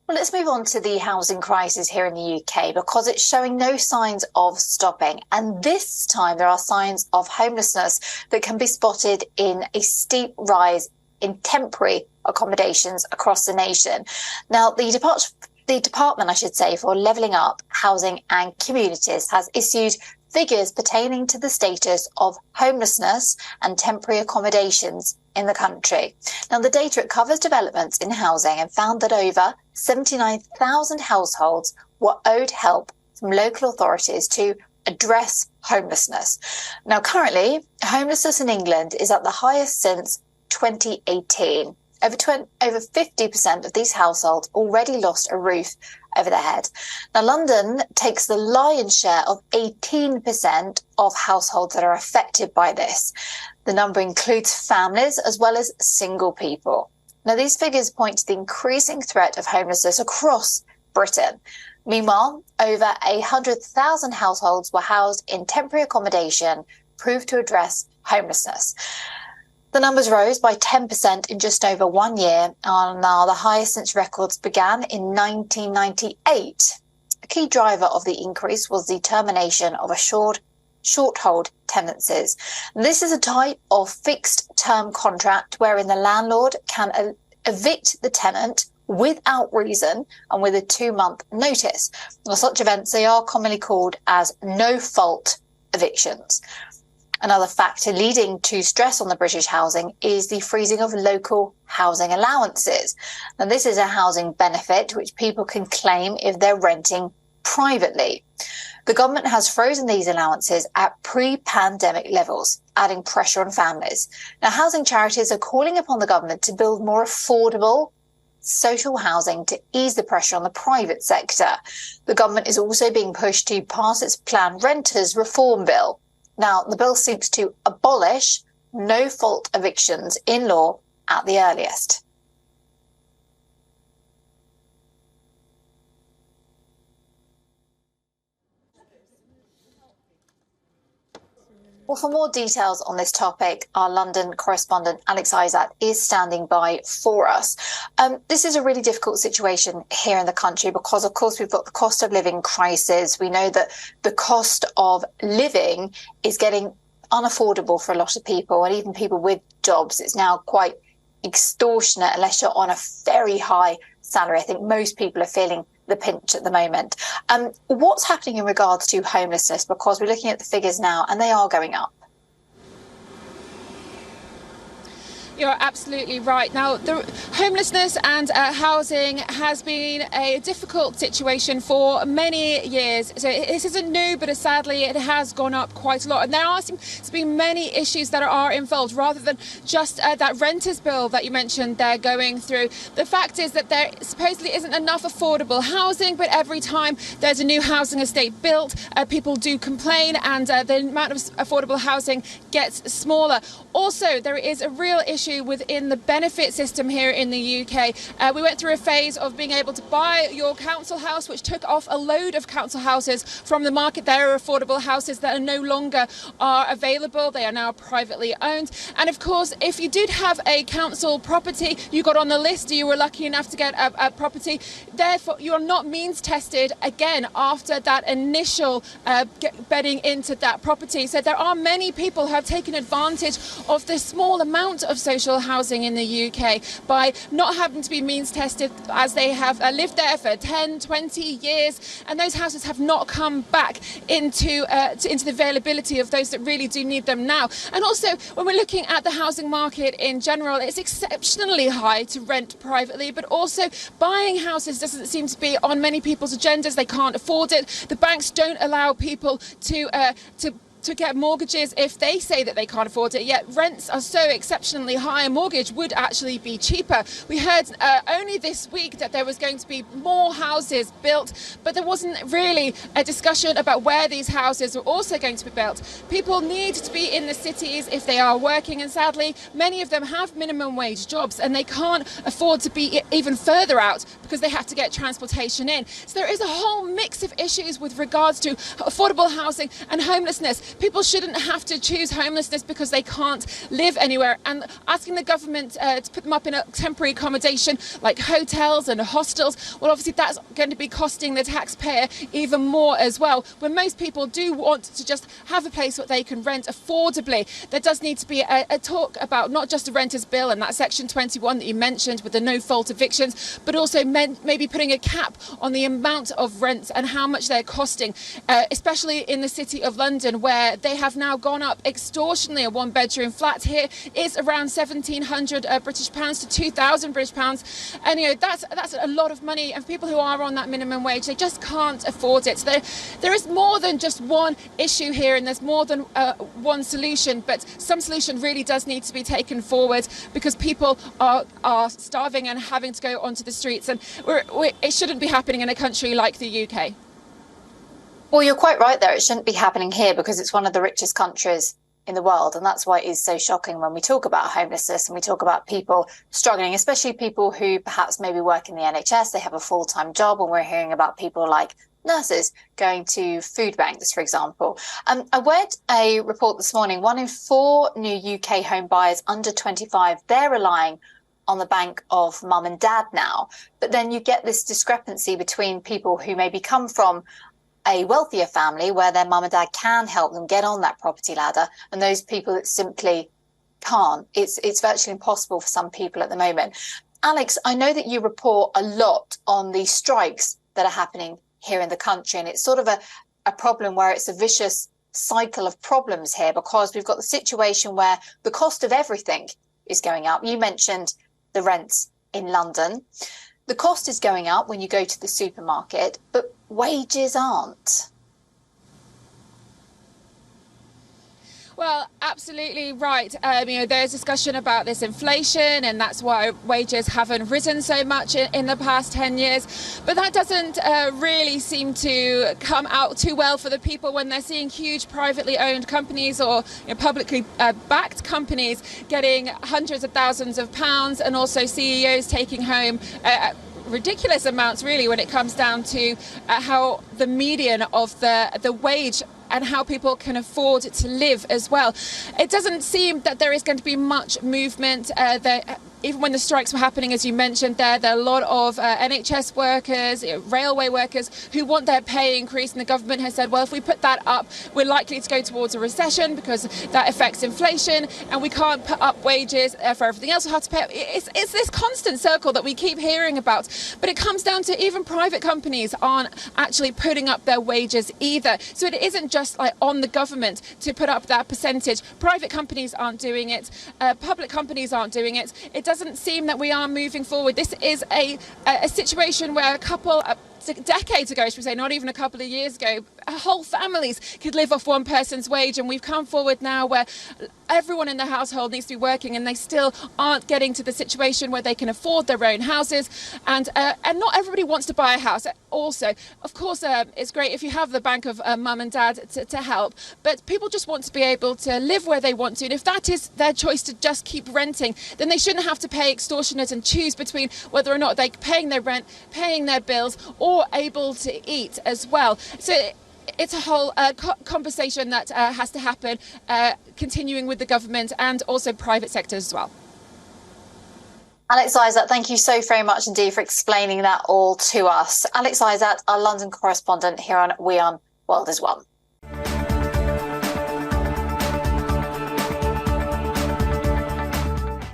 Well, let's move on to the housing crisis here in the UK because it's showing no signs of stopping. And this time there are signs of homelessness that can be spotted in a steep rise in temporary accommodations across the nation. Now, the department, I should say, for Levelling Up Housing and Communities has issued figures pertaining to the status of homelessness and temporary accommodations in the country. Now, the data, it covers developments in housing and found that over 79,000 households were owed help from local authorities to address homelessness. Now, currently, homelessness in England is at the highest since 2018. Over 50% of these households already lost a roof over their head. Now, London takes the lion's share of 18% of households that are affected by this. The number includes families as well as single people. Now, these figures point to the increasing threat of homelessness across Britain. Meanwhile, over 100,000 households were housed in temporary accommodation, proved to address homelessness. The numbers rose by 10% in just over 1 year, and are now the highest since records began in 1998. A key driver of the increase was the termination of short-hold tenancies. This is a type of fixed-term contract wherein the landlord can evict the tenant without reason and with a 2-month notice. Now, such events, they are commonly called as no-fault evictions. Another factor leading to stress on the British housing is the freezing of local housing allowances. Now, this is a housing benefit which people can claim if they're renting privately. The government has frozen these allowances at pre-pandemic levels, adding pressure on families. Now, housing charities are calling upon the government to build more affordable social housing to ease the pressure on the private sector. The government is also being pushed to pass its planned renters reform bill. Now, the bill seeks to abolish no-fault evictions in law at the earliest. Well, for more details on this topic, our London correspondent Alex Isaac is standing by for us. This is a really difficult situation here in the country because, of course, we've got the cost of living crisis. We know that the cost of living is getting unaffordable for a lot of people, and even people with jobs. It's now quite extortionate unless you're on a very high salary. I think most people are feeling the pinch at the moment. What's happening in regards to homelessness? Because we're looking at the figures now and they are going up. You're absolutely right. Now, the homelessness and housing has been a difficult situation for many years. So this isn't new, but sadly it has gone up quite a lot. And there are seem to be many issues that are involved, rather than just that renters bill that you mentioned they're going through. The fact is that there supposedly isn't enough affordable housing, but every time there's a new housing estate built, people do complain, and the amount of affordable housing gets smaller. Also, there is a real issue within the benefit system here in the UK. We went through a phase of being able to buy your council house, which took off a load of council houses from the market. There are affordable houses that are no longer available. They are now privately owned. And of course, if you did have a council property, you got on the list, you were lucky enough to get a property, therefore you're not means tested again after that initial bedding into that property. So there are many people who have taken advantage of the small amount of social housing in the UK by not having to be means tested, as they have lived there for 10, 20 years, and those houses have not come back into the availability of those that really do need them now. And also, when we're looking at the housing market in general, it's exceptionally high to rent privately, but also buying houses doesn't seem to be on many people's agendas. They can't afford it. The banks don't allow people to get mortgages if they say that they can't afford it, yet rents are so exceptionally high, a mortgage would actually be cheaper. We heard only this week that there was going to be more houses built, but there wasn't really a discussion about where these houses are also going to be built. People need to be in the cities if they are working, and sadly many of them have minimum wage jobs and they can't afford to be even further out because they have to get transportation in. So there is a whole mix of issues with regards to affordable housing and homelessness. people shouldn't have to choose homelessness because they can't live anywhere, and asking the government to put them up in a temporary accommodation like hotels and hostels, well, obviously that's going to be costing the taxpayer even more as well, when most people do want to just have a place that they can rent affordably. There does need to be a talk about not just a renter's bill and that section 21 that you mentioned with the no-fault evictions, but also maybe putting a cap on the amount of rents and how much they're costing, especially in the City of London, where they have now gone up extortionately. A one-bedroom flat here is around £1,700 British pounds to £2,000 British pounds, and that's a lot of money. And people who are on that minimum wage, they just can't afford it. So there is more than just one issue here, and there's more than one solution. But some solution really does need to be taken forward, because people are starving and having to go onto the streets, and it shouldn't be happening in a country like the UK. Well, you're quite right there. It shouldn't be happening here because it's one of the richest countries in the world. And that's why it is so shocking when we talk about homelessness and we talk about people struggling, especially people who perhaps maybe work in the NHS, they have a full-time job, and we're hearing about people like nurses going to food banks, for example. I read a report this morning, 1 in 4 new UK home buyers under 25, they're relying on the bank of mum and dad now. But then you get this discrepancy between people who maybe come from a wealthier family where their mum and dad can help them get on that property ladder, and those people that simply can't. It's virtually impossible for some people at the moment. Alex, I know that you report a lot on the strikes that are happening here in the country, and it's sort of a problem where it's a vicious cycle of problems here, because we've got the situation where the cost of everything is going up. You mentioned the rents in London. The cost is going up when you go to the supermarket, but wages aren't. Well, absolutely right. There's discussion about this inflation, and that's why wages haven't risen so much in the past 10 years. But that doesn't really seem to come out too well for the people when they're seeing huge privately owned companies or publicly backed companies getting hundreds of thousands of pounds, and also CEOs taking home ridiculous amounts, really, when it comes down to how the median of the wage and how people can afford to live as well. It doesn't seem that there is going to be much movement. Even when the strikes were happening, as you mentioned there are a lot of NHS workers, railway workers who want their pay increase, and the government has said, well, if we put that up, we're likely to go towards a recession because that affects inflation, and we can't put up wages for everything else. We have to pay. It's this constant circle that we keep hearing about, but it comes down to even private companies aren't actually putting up their wages either. So it isn't just like on the government to put up that percentage. Private companies aren't doing it. Public companies aren't doing it. It doesn't seem that we are moving forward. This is a situation where a couple decades ago, should we say, not even a couple of years ago, whole families could live off one person's wage, and we've come forward now where everyone in the household needs to be working, and they still aren't getting to the situation where they can afford their own houses, and not everybody wants to buy a house. Also, of course, it's great if you have the bank of mum and dad to help, but people just want to be able to live where they want to, and if that is their choice to just keep renting, then they shouldn't have to pay extortionate and choose between whether or not they're paying their rent, paying their bills, or able to eat as well. So it's a whole conversation that has to happen, continuing with the government and also private sectors as well. Alex Isaac, thank you so very much indeed for explaining that all to us. Alex Isaac, our London correspondent here on WION World as well.